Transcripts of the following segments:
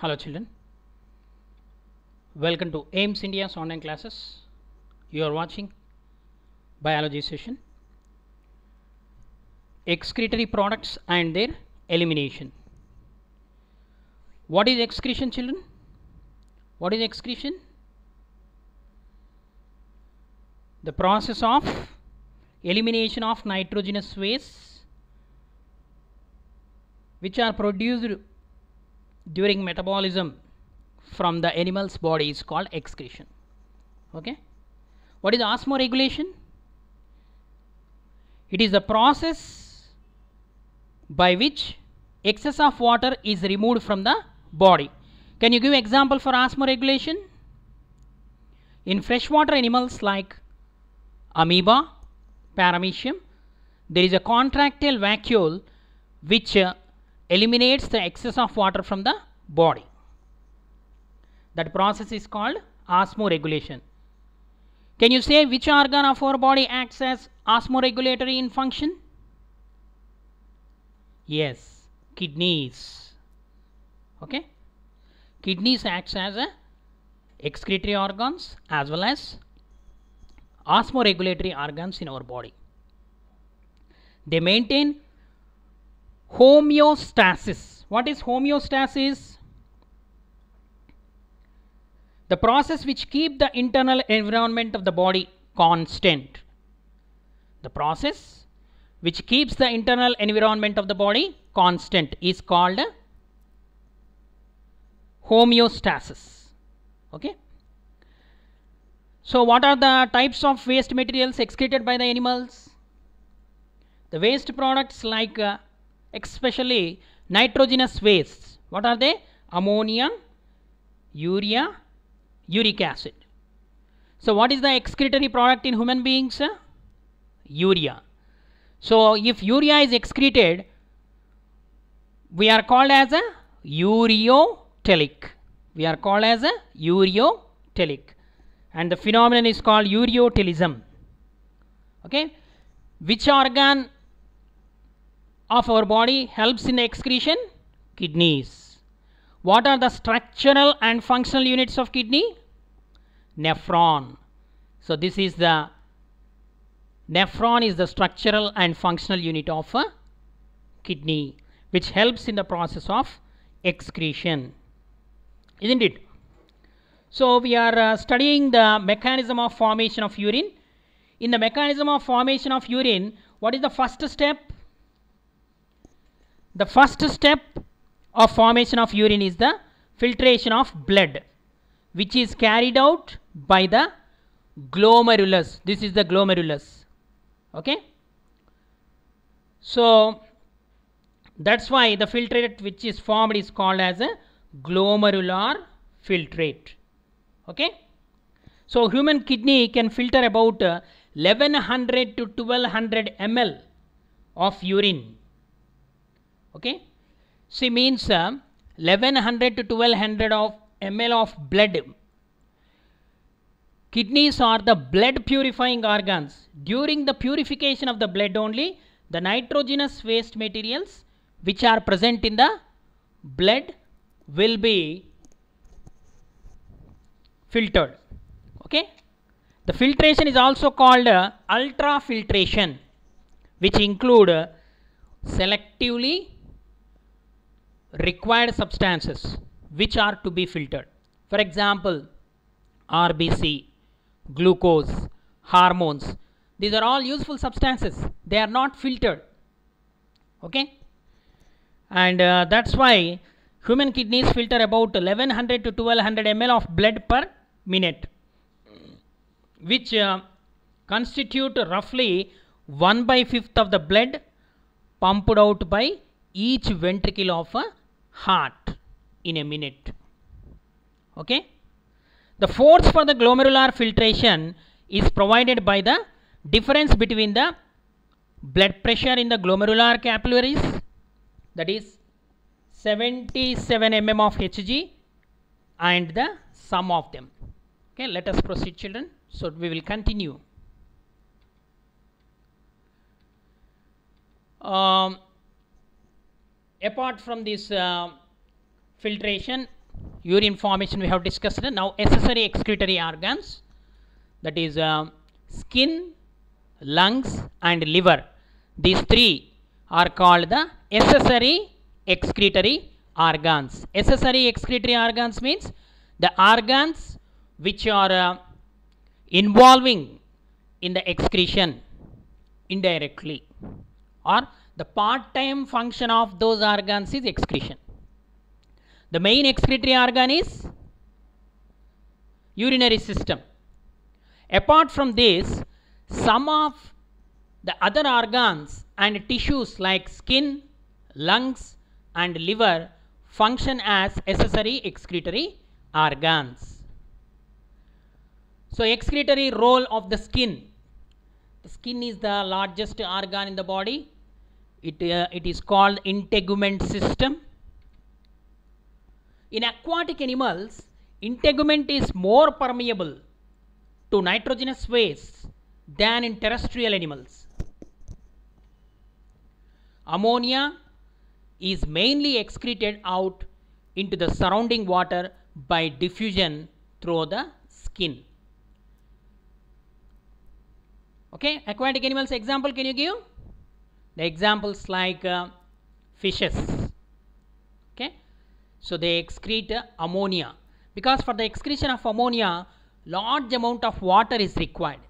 Hello children, welcome to AIMS India's online classes. You are watching biology session, excretory products and their elimination. What is excretion, children? What is excretion? The process of elimination of nitrogenous wastes which are produced during metabolism from the animal's body is called excretion. Okay. What is osmoregulation? It is the process by which excess of water is removed from the body. Can you give example for osmoregulation? In freshwater animals like amoeba, paramecium, there is a contractile vacuole which eliminates the excess of water from the body. That process is called osmoregulation. Can you say which organ of our body acts as osmoregulatory in function? Yes, kidneys. Okay, kidneys acts as a excretory organs as well as osmoregulatory organs in our body. They maintain homeostasis. What is homeostasis? The process which keep the internal environment of the body constant. The process which keeps the internal environment of the body constant is called homeostasis. Okay. So what are the types of waste materials excreted by the animals? The waste products like especially nitrogenous wastes. What are they? Ammonia, urea, uric acid. So what is the excretory product in human beings? Urea. So if urea is excreted, we are called as a ureotelic. We are called as a ureotelic, and the phenomenon is called ureotelism. Okay. Which organ of our body helps in the excretion? Kidneys. What are the structural and functional units of kidney? Nephron. So this is the nephron is the structural and functional unit of a kidney, which helps in the process of excretion, isn't it? So we are studying the mechanism of formation of urine. In the mechanism of formation of urine, what is the first step? The first step of formation of urine is the filtration of blood, which is carried out by the glomerulus. This is the glomerulus. Okay. So that's why the filtrate which is formed is called as a glomerular filtrate. Okay. So human kidney can filter about 1100 to 1200 ml of urine. Okay. See, means 1100 to 1200 of ml of blood. Kidneys are the blood purifying organs. During the purification of the blood only, the nitrogenous waste materials which are present in the blood will be filtered. Okay. The filtration is also called ultrafiltration, which include selectively required substances which are to be filtered. For example, RBC, glucose, hormones. These are all useful substances. They are not filtered. Okay. And that's why human kidneys filter about 1100 to 1200 ml of blood per minute, which constitute roughly 1/5 of the blood pumped out by each ventricle of a heart in a minute. Okay. The force for the glomerular filtration is provided by the difference between the blood pressure in the glomerular capillaries, that is 77 mm of Hg, and the sum of them. Okay, let us proceed, children. So we will continue. Apart from this filtration, urine formation we have discussed. Now accessory excretory organs, that is skin, lungs and liver. These three are called the accessory excretory organs. Accessory excretory organs means the organs which are involving in the excretion indirectly, or the part-time function of those organs is excretion. The main excretory organ is urinary system. Apart from this, some of the other organs and tissues like skin, lungs and liver function as accessory excretory organs. So excretory role of the skin. The skin is the largest organ in the body. It is called integument system. In aquatic animals, integument is more permeable to nitrogenous wastes than in terrestrial animals. Ammonia is mainly excreted out into the surrounding water by diffusion through the skin. Okay, aquatic animals example can you give? The examples like fishes. Okay, so they excrete ammonia, because for the excretion of ammonia large amount of water is required,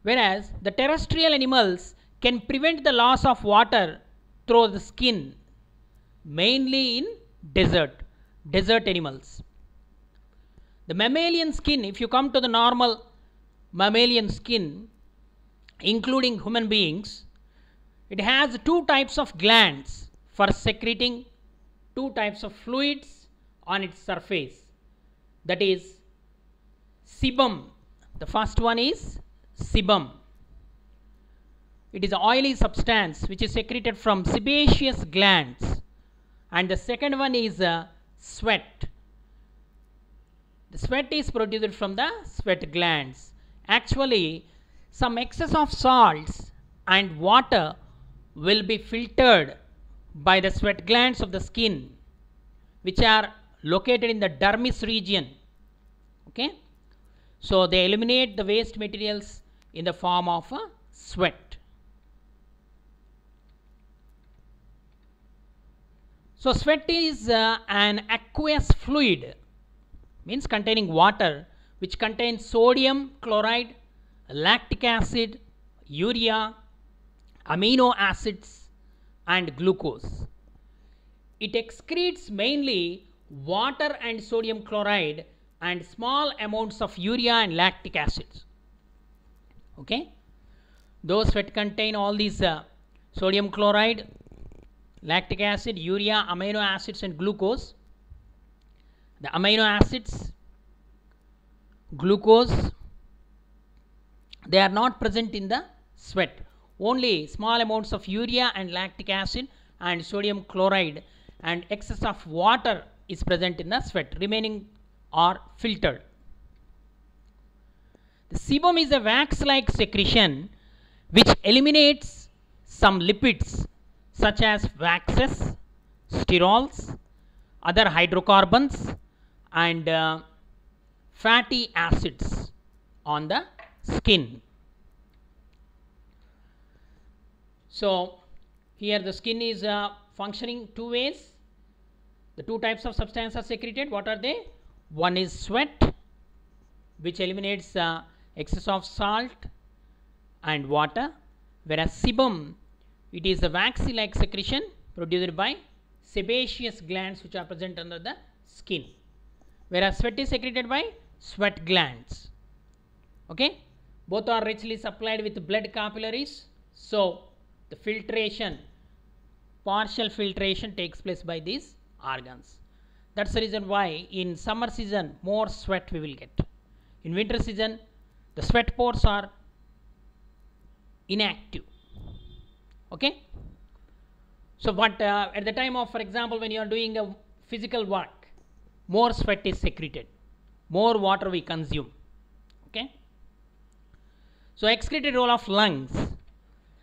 whereas the terrestrial animals can prevent the loss of water through the skin, mainly in desert animals. The mammalian skin, if you come to the normal mammalian skin including human beings, it has two types of glands for secreting two types of fluids on its surface, that is sebum. The first one is sebum. It is an oily substance which is secreted from sebaceous glands, and the second one is sweat. The sweat is produced from the sweat glands. Actually, some excess of salts and water will be filtered by the sweat glands of the skin, which are located in the dermis region. Okay, so they eliminate the waste materials in the form of sweat. So sweat is an aqueous fluid, means containing water, which contains sodium chloride, lactic acid, urea, amino acids and glucose. It excretes mainly water and sodium chloride and small amounts of urea and lactic acids. Okay, those sweat contain all these sodium chloride, lactic acid, urea, amino acids and glucose. The amino acids, glucose, they are not present in the sweat. Only small amounts of urea and lactic acid and sodium chloride and excess of water is present in the sweat. Remaining are filtered. The sebum is a wax-like secretion which eliminates some lipids such as waxes, sterols, other hydrocarbons and fatty acids on the skin. So here the skin is functioning two ways. The two types of substances are secreted. What are they? One is sweat, which eliminates excess of salt and water, whereas sebum, it is a waxy like secretion produced by sebaceous glands which are present under the skin, whereas sweat is secreted by sweat glands. Okay, both are richly supplied with blood capillaries, so the filtration, partial filtration takes place by these organs. That's the reason why in summer season more sweat we will get. In winter season the sweat pores are inactive. Okay, so but at the time of, for example, when you are doing a physical work, more sweat is secreted, more water we consume. Okay, so excretory role of lungs.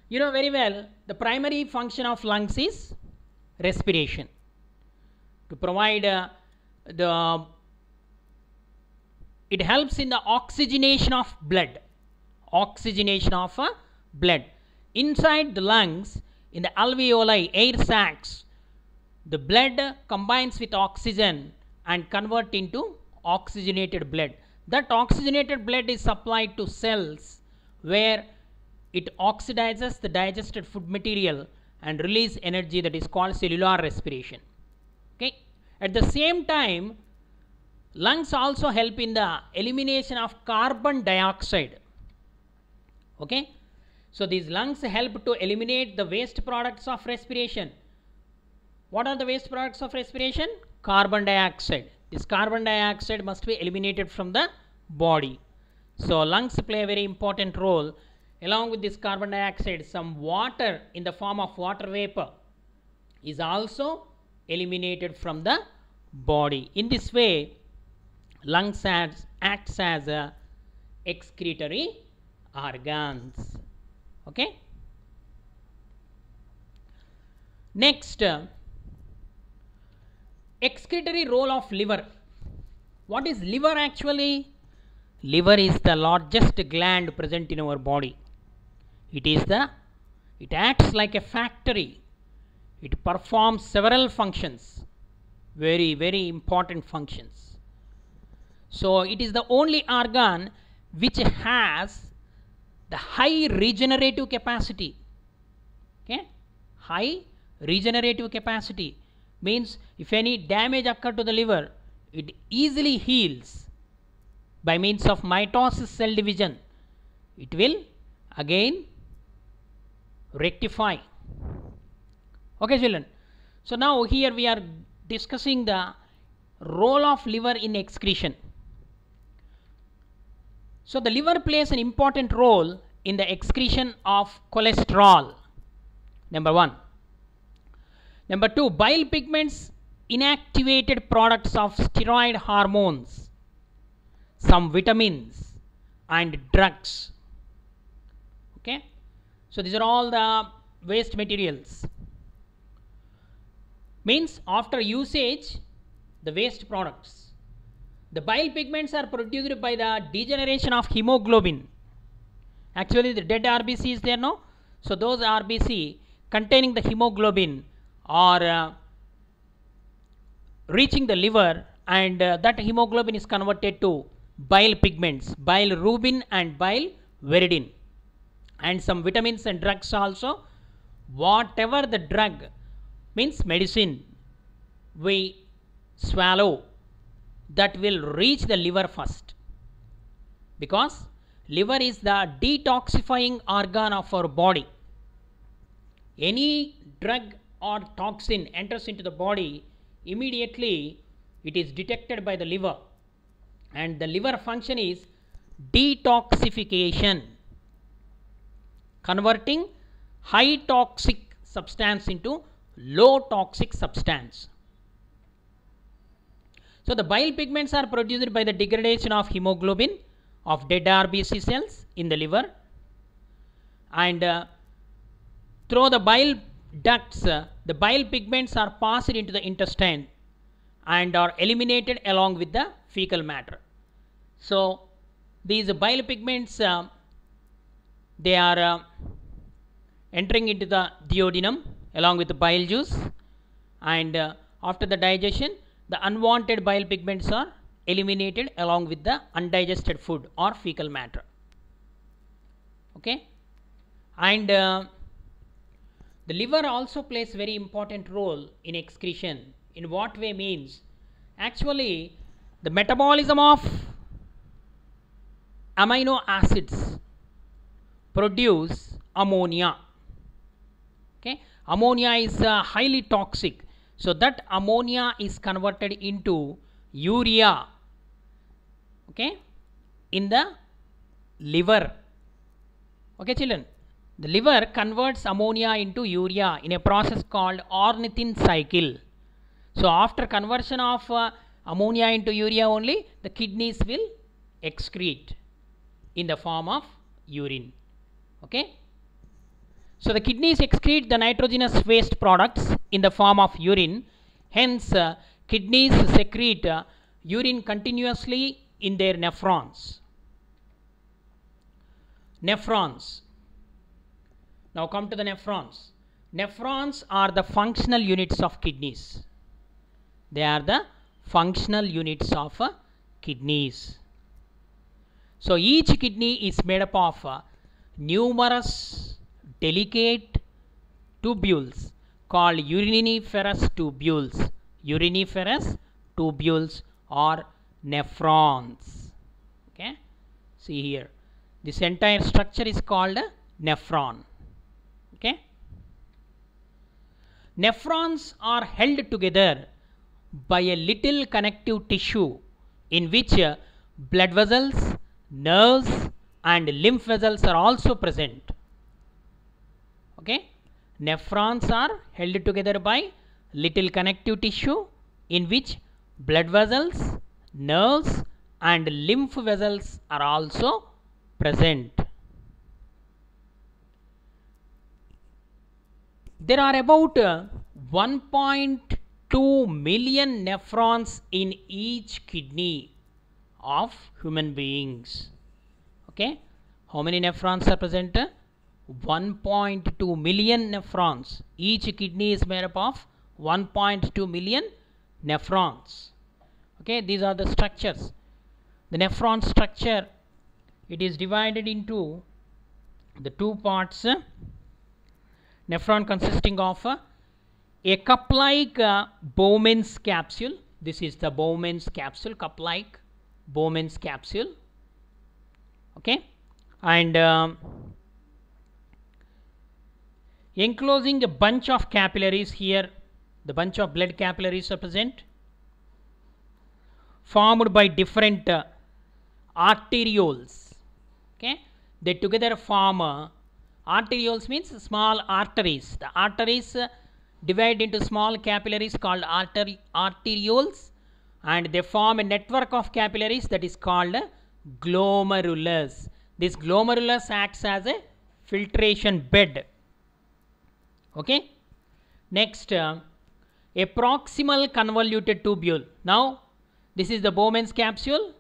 You know very well the primary function of lungs is respiration, to provide the it helps in the oxygenation of blood. Oxygenation of blood. Inside the lungs, in the alveoli, air sacs, the blood combines with oxygen and convert into oxygenated blood. That oxygenated blood is supplied to cells where it oxidizes the digested food material and release energy, that is called cellular respiration. Okay. At the same time, lungs also help in the elimination of carbon dioxide. Okay. So these lungs help to eliminate the waste products of respiration. What are the waste products of respiration? Carbon dioxide. This carbon dioxide must be eliminated from the body. So lungs play a very important role. Along with this carbon dioxide, some water in the form of water vapor is also eliminated from the body. In this way, lungs acts as a excretory organs. Okay. Next, excretory role of liver. What is liver actually? Liver is the largest gland present in our body. It acts like a factory. It performs several functions, very, very important functions. So it is the only organ which has the high regenerative capacity. Okay, high regenerative capacity means if any damage occur to the liver, it easily heals by means of mitosis, cell division. It will again rectify. Okay, children. So now here we are discussing the role of liver in excretion. So the liver plays an important role in the excretion of cholesterol. Number 1. Number 2, bile pigments, inactivated products of steroid hormones, some vitamins and drugs. Okay. So these are all the waste materials. Means after usage, the waste products. The bile pigments are produced by the degeneration of hemoglobin. Actually, the dead RBC is there, no? So those RBC containing the hemoglobin are reaching the liver, and that hemoglobin is converted to bile pigments, bilirubin and bilirubinin, and some vitamins and drugs also. Whatever the drug means medicine we swallow, that will reach the liver first, because liver is the detoxifying organ of our body. Any drug or toxin enters into the body, immediately it is detected by the liver, and the liver function is detoxification, converting high toxic substance into low toxic substance. So the bile pigments are produced by the degradation of hemoglobin of dead RBC cells in the liver, and through the bile ducts, the bile pigments are passed into the intestine and are eliminated along with the fecal matter. So these bile pigments, they are entering into the duodenum along with the bile juice, and after the digestion, the unwanted bile pigments are eliminated along with the undigested food or fecal matter. Okay. And the liver also plays very important role in excretion. In what way? Means actually the metabolism of amino acids produce ammonia. Okay. Ammonia is highly toxic. So that ammonia is converted into urea, okay, in the liver. Okay, children. The liver converts ammonia into urea in a process called ornithine cycle. So after conversion of ammonia into urea only, the kidneys will excrete in the form of urine. Okay. So the kidneys excrete the nitrogenous waste products in the form of urine. Hence, kidneys secrete urine continuously in their nephrons. Nephrons. Now come to the nephrons. Nephrons are the functional units of kidneys. They are the functional units of kidneys. So each kidney is made up of numerous delicate tubules called uriniferous tubules. Uriniferous tubules or nephrons. Okay, see here, this entire structure is called a nephron. Okay, nephrons are held together by a little connective tissue in which blood vessels, nerves and lymph vessels are also present. Okay, nephrons are held together by little connective tissue in which blood vessels, nerves and lymph vessels are also present. There are about 1.2 million nephrons in each kidney of human beings. Okay, how many nephrons are present? 1.2 million nephrons. Each kidney is made up of 1.2 million nephrons. Okay, these are the structures. The nephron structure, it is divided into the two parts. Nephron consisting of a cup-like Bowman's capsule. This is the Bowman's capsule, cup-like Bowman's capsule. Okay, and enclosing a bunch of capillaries. Here the bunch of blood capillaries are present, formed by different arterioles. Okay, they together form arterioles means small arteries. The arteries divide into small capillaries called arterioles, and they form a network of capillaries that is called glomerulus. This glomerulus acts as a filtration bed. Okay, next a proximal convoluted tubule. Now this is the Bowman's capsule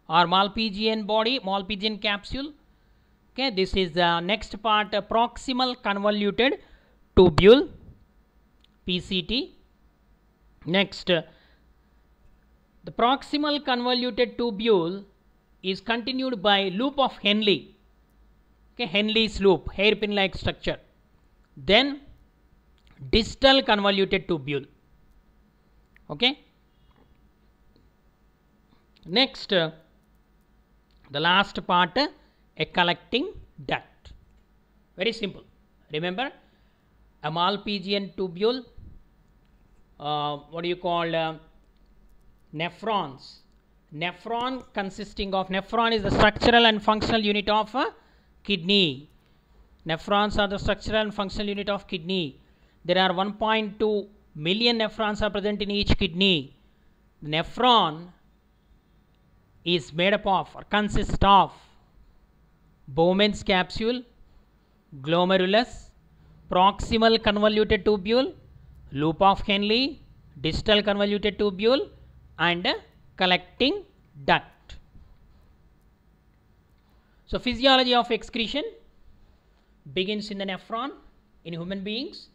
or Malpighian body, Malpighian capsule. Okay, this is the next part, proximal convoluted tubule, PCT. Next, the proximal convoluted tubule is continued by loop of Henle. Okay, Henle's loop, hairpin like structure. Then distal convoluted tubule. Okay, next the last part, a collecting duct. Very simple. Remember, a Malpighian tubule, what do you call nephrons. Nephron consisting of, nephron is the structural and functional unit of kidney. Nephrons are the structural and functional unit of kidney. There are 1.2 million nephrons are present in each kidney. The nephron is made up of or consists of Bowman's capsule, glomerulus, proximal convoluted tubule, loop of Henle, distal convoluted tubule and collecting duct. So physiology of excretion begins in the nephron in human beings.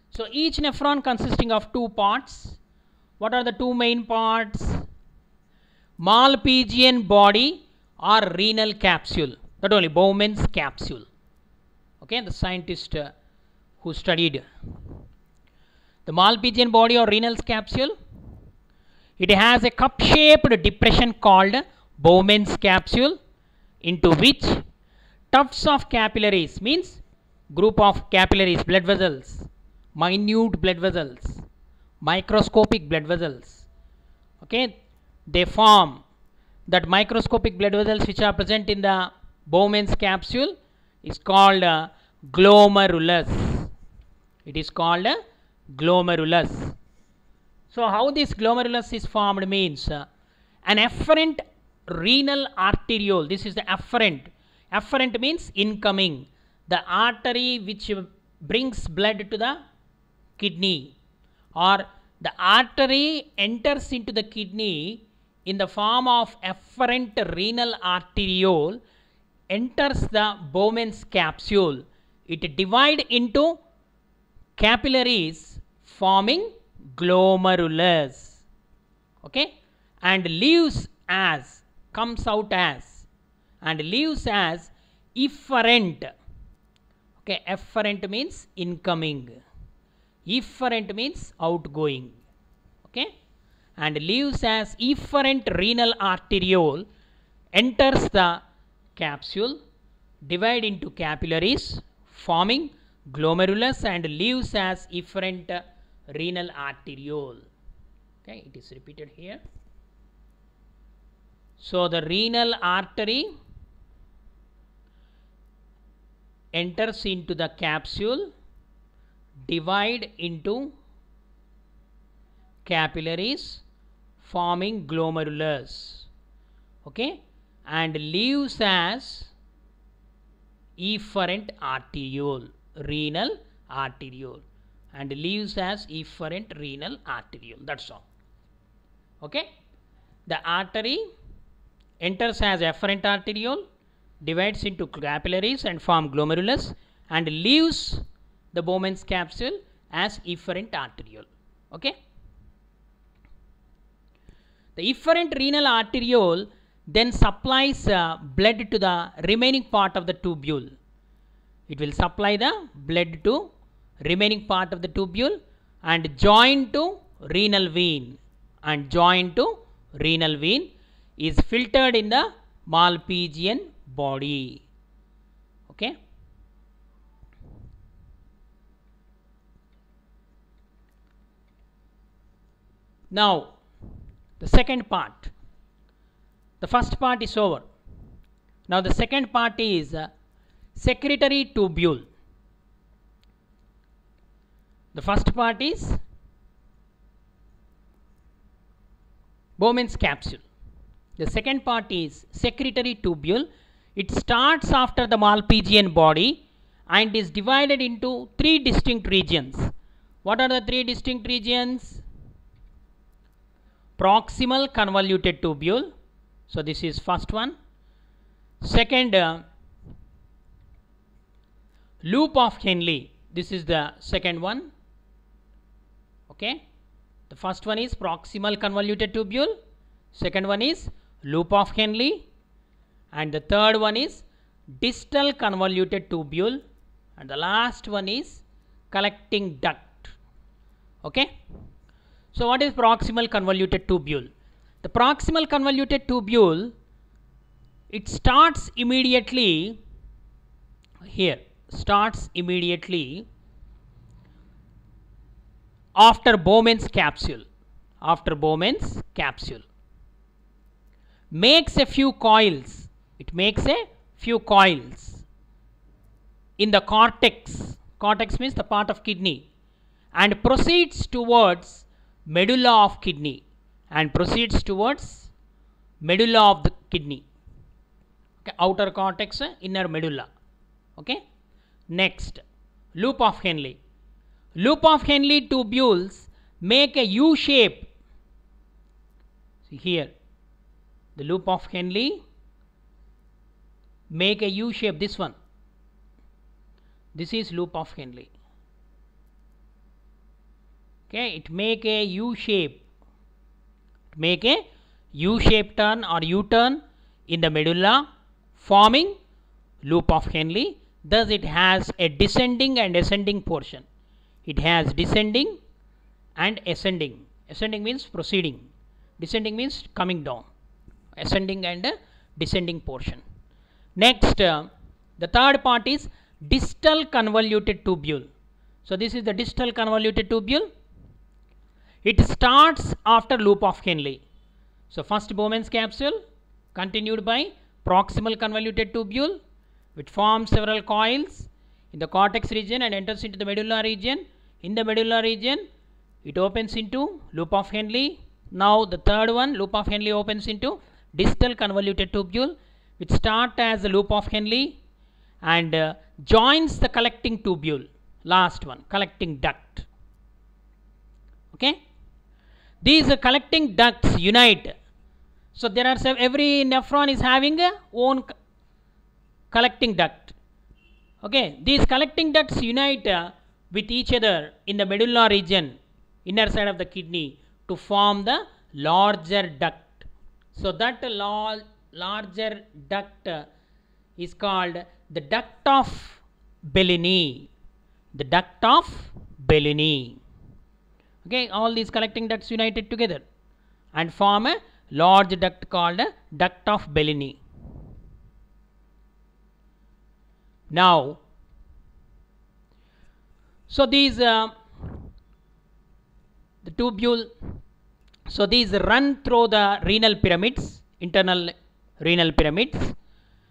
So each nephron consisting of two parts. What are the two main parts? Malpighian body or renal capsule. Not only Bowman's capsule. Okay, the scientist who studied the Malpighian body or renal capsule. It has a cup-shaped depression called Bowman's capsule, into which tufts of capillaries, means group of capillaries, blood vessels, minute blood vessels, microscopic blood vessels. Okay, they form that microscopic blood vessels which are present in the Bowman's capsule is called glomerulus. It is called glomerulus. So how this glomerulus is formed means an afferent renal arteriole. This is the afferent. Afferent means incoming. The artery which brings blood to the kidney or the artery enters into the kidney in the form of efferent renal arteriole, enters the Bowman's capsule. It divides into capillaries forming glomerulus, okay, and leaves as, comes out as, and leaves as efferent. Okay, efferent means incoming, efferent means outgoing, okay, and leaves as efferent renal arteriole, enters the capsule, divide into capillaries forming glomerulus, and leaves as efferent renal arteriole. Okay, it is repeated here. So the renal artery enters into the capsule, divide into capillaries forming glomerulus, okay, and leaves as efferent arteriole, renal arteriole, and leaves as efferent renal arteriole. That's all. Okay, the artery enters as efferent arteriole, divides into capillaries and form glomerulus, and leaves the Bowman's capsule as efferent arteriole. Okay, the efferent renal arteriole then supplies blood to the remaining part of the tubule. It will supply the blood to remaining part of the tubule and join to renal vein, and join to renal vein is filtered in the Malpighian body. Okay, now the second part. The first part is over. Now the second part is secretory tubule. The first part is Bowman's capsule. The second part is secretory tubule. It starts after the Malpighian body and is divided into three distinct regions. What are the three distinct regions? Proximal convoluted tubule. So this is first one. Second, loop of Henle. This is the second one. Okay, the first one is proximal convoluted tubule, second one is loop of Henle, and the third one is distal convoluted tubule, and the last one is collecting duct. Okay, so what is proximal convoluted tubule? The proximal convoluted tubule, it starts immediately here, starts immediately after Bowman's capsule, after Bowman's capsule, makes a few coils, it makes a few coils in the cortex, cortex means the part of kidney, and proceeds towards medulla of kidney, and proceeds towards medulla of the kidney. Okay, outer cortex, inner medulla. Okay, next, loop of Henle. Loop of Henle tubules make a U shape. See here, the loop of Henle make a U shape, this one. This is loop of Henle. Okay, it make a U shape, make a U-shape turn or U-turn in the medulla, forming loop of Henle. Thus it has a descending and ascending portion. It has descending and ascending. Ascending means proceeding, descending means coming down. Ascending and descending portion. Next, the third part is distal convoluted tubule. So this is the distal convoluted tubule. It starts after loop of Henle. So first Bowman's capsule, continued by proximal convoluted tubule, which forms several coils in the cortex region and enters into the medulla region. In the medulla region, it opens into loop of Henle. Now the third one, loop of Henle, opens into distal convoluted tubule, which starts as the loop of Henle and joins the collecting tubule. Last one, collecting duct. Okay, These collecting ducts unite. So there are every nephron is having a own collecting duct. Okay, these collecting ducts unite with each other in the medulla region, inner side of the kidney, to form the larger duct. So that larger duct is called the duct of Bellini. The duct of Bellini. Okay, all these collecting ducts united together and form a large duct called a duct of Bellini. Now, so these the tubule, so these run through the renal pyramids, internal renal pyramids,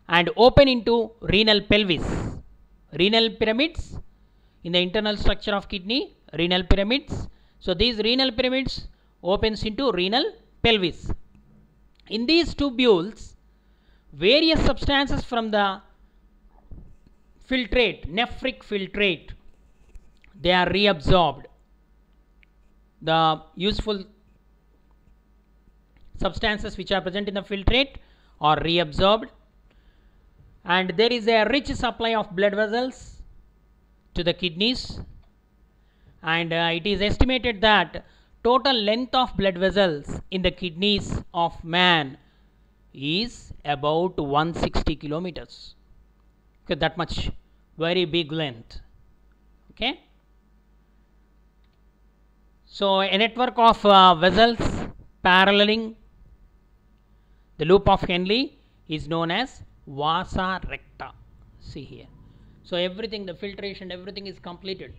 and open into renal pelvis. Renal pyramids in the internal structure of kidney, renal pyramids. So these renal pyramids opens into renal pelvis. In these tubules, various substances from the filtrate, nephric filtrate, they are reabsorbed. The useful substances which are present in the filtrate are reabsorbed, and there is a rich supply of blood vessels to the kidneys, and it is estimated that total length of blood vessels in the kidneys of man is about 160 kilometers. Okay, that much, very big length. Okay, so a network of vessels paralleling the loop of Henle is known as vasa recta. See here. So everything, the filtration, everything is completed.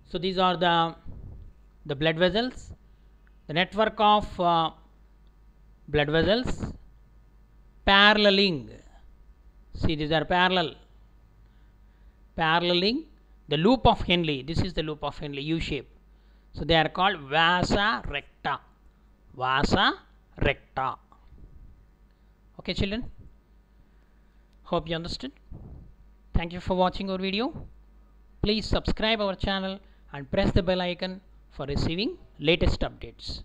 So these are the blood vessels, the network of blood vessels paralleling. See, these are paralleling the loop of Henle. This is the loop of Henle, U shape. So they are called vasa recta. Vasa recta. Okay, children. Hope you understood. Thank you for watching our video. Please subscribe our channel and press the bell icon for receiving latest updates.